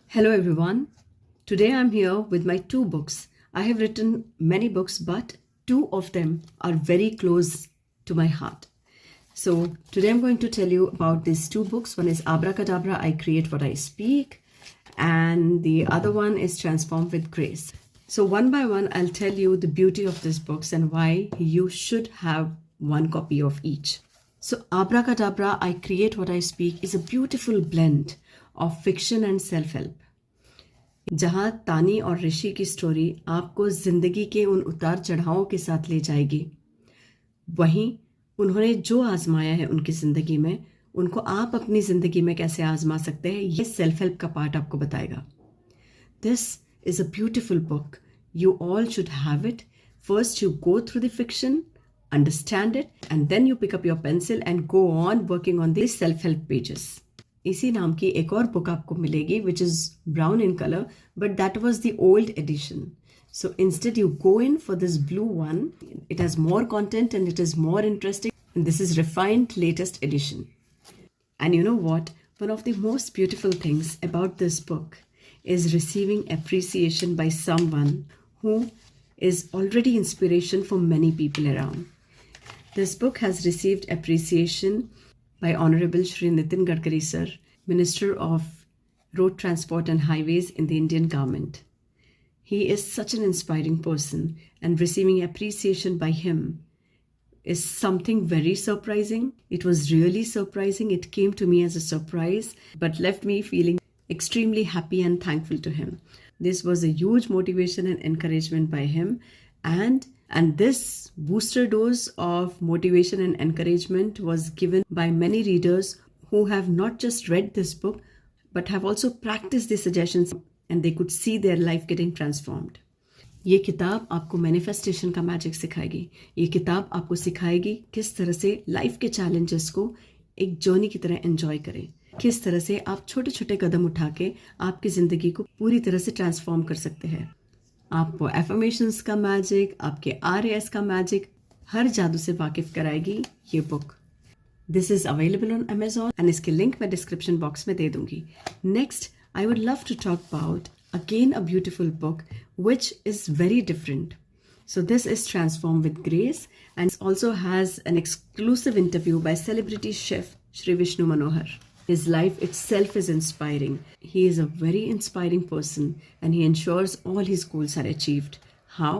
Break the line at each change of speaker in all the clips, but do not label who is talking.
Hello everyone. Today I'm here with my two books. I have written many books, but two of them are very close to my heart. So today I'm going to tell you about these two books. One is Abracadabra, I Create What I Speak, and the other one is Transform with Grace. So one by one, I'll tell you the beauty of these books and why you should have one copy of each. So Abracadabra, I Create What I Speak is a beautiful blend of fiction and self-help. जहाँ तानी और ऋषि की story आपको जिंदगी के उन उतार चढ़ावों के साथ ले जाएगी, वहीं उन्होंने जो आजमाया है उनकी जिंदगी में, उनको आप अपनी जिंदगी में कैसे आजमा सकते हैं, ये सेल्फ हेल्प का पार्ट आपको बताएगा. This is a beautiful book. You all should have it. First you go through the fiction, understand it, and then you pick up your pencil and go on working on these self-help pages. इसी नाम की एक और book आपको मिलेगी which is brown in color, but that was the old edition. So instead you go in for this blue one. It has more content and it is more interesting, and this is refined latest edition. And you know what? One of the most beautiful things about this book is receiving appreciation by someone who is already inspiration for many people around. This book has received appreciation by Honorable Shri Nitin Gadkari sir, Minister of Road Transport and Highways in the Indian government. He is such an inspiring person, and receiving appreciation by him is something very surprising. It was really surprising. It came to me as a surprise, but left me feeling extremely happy and thankful to him. This was a huge motivation and encouragement by him, and this booster dose of motivation and encouragement was given by many readers who have not just read this book but have also practiced the suggestions, and they could see their life getting transformed. ये किताब आपको manifestation का magic सिखाएगी. ये किताब आपको सिखाएगी किस तरह से लाइफ के चैलेंजेस को एक जर्नी की तरह एंजॉय करें, किस तरह से आप छोटे छोटे कदम उठा के आपकी ज़िंदगी को पूरी तरह से ट्रांसफॉर्म कर सकते हैं. आपको एफर्मेशंस का मैजिक, आपके RAS का मैजिक, हर जादू से वाकिफ कराएगी ये book. This is available on Amazon, and इसके लिंक मैं डिस्क्रिप्शन बॉक्स में दे दूंगी. Next, I would love to talk about again a beautiful book which is very different. So this is Transform with Grace, and it also has an exclusive interview by celebrity chef Shri Vishnu Manohar. His life itself is inspiring. He is a very inspiring person, and he ensures all his goals are achieved. How?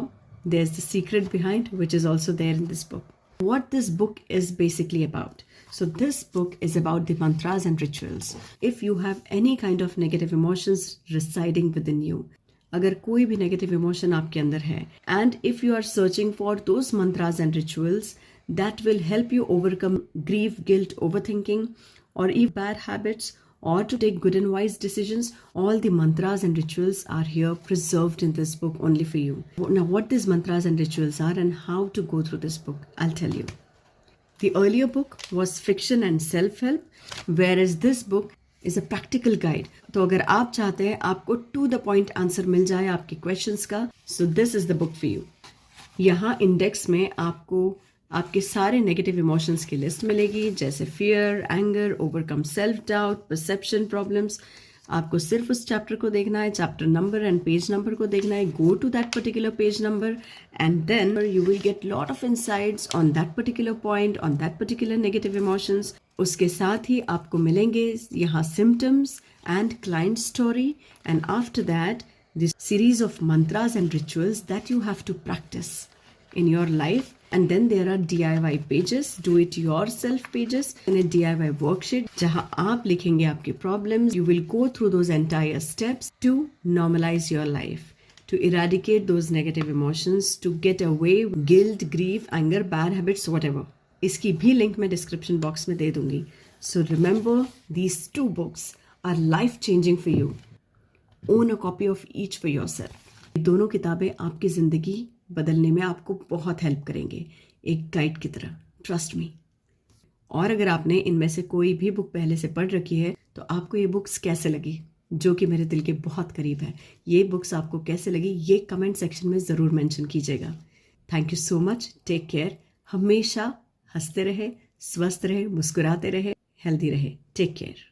There's the secret behind, which is also there in this book. What this book is basically about. So this book is about the mantras and rituals. If you have any kind of negative emotions residing within you, अगर कोई भी negative emotion आपके अंदर है, and if you are searching for those mantras and rituals that will help you overcome grief, guilt, overthinking, or even bad habits, or to take good and wise decisions, all the mantras and rituals are here preserved in this book only for you. Now, what these mantras and rituals are and how to go through this book, I'll tell you. The earlier book was fiction and self-help, whereas this book is a practical guide. तो अगर आप चाहते हैं आपको to the point answer मिल जाए आपके questions का, so this is the book for you. यहाँ इंडेक्स में आपको आपके सारे नेगेटिव इमोशंस की लिस्ट मिलेगी, जैसे fear, anger, overcome self doubt, perception problems. आपको सिर्फ उस चैप्टर को देखना है, chapter number and page number को देखना है. Go to that particular page number and then you will get lot of insights on that particular point, on that particular negative emotions. उसके साथ ही आपको मिलेंगे यहाँ symptoms and client story, and after that this series of mantras and rituals that you have to practise in your life. And then there are DIY pages, do it yourself pages, and a DIY worksheet जहाँ आप लिखेंगे आपके problems. You will go through those entire steps to normalize your life, to eradicate those negative emotions, to get away guilt, grief, anger, bad habits, whatever. इसकी भी link मैं description box में दे दूंगी. So remember, these two books are life changing for you. Own a copy of each for yourself. ये दोनों किताबें आपकी जिंदगी बदलने में आपको बहुत हेल्प करेंगे, एक गाइड की तरह. Trust me. और अगर आपने इनमें से कोई भी बुक पहले से पढ़ रखी है तो आपको ये बुक्स कैसे लगी, जो कि मेरे दिल के बहुत करीब है, ये बुक्स आपको कैसे लगी ये कमेंट सेक्शन में ज़रूर मेंशन कीजिएगा. Thank you so much. Take care. हमेशा हंसते रहे, स्वस्थ रहे, मुस्कुराते रहे, हेल्दी रहे. Take care.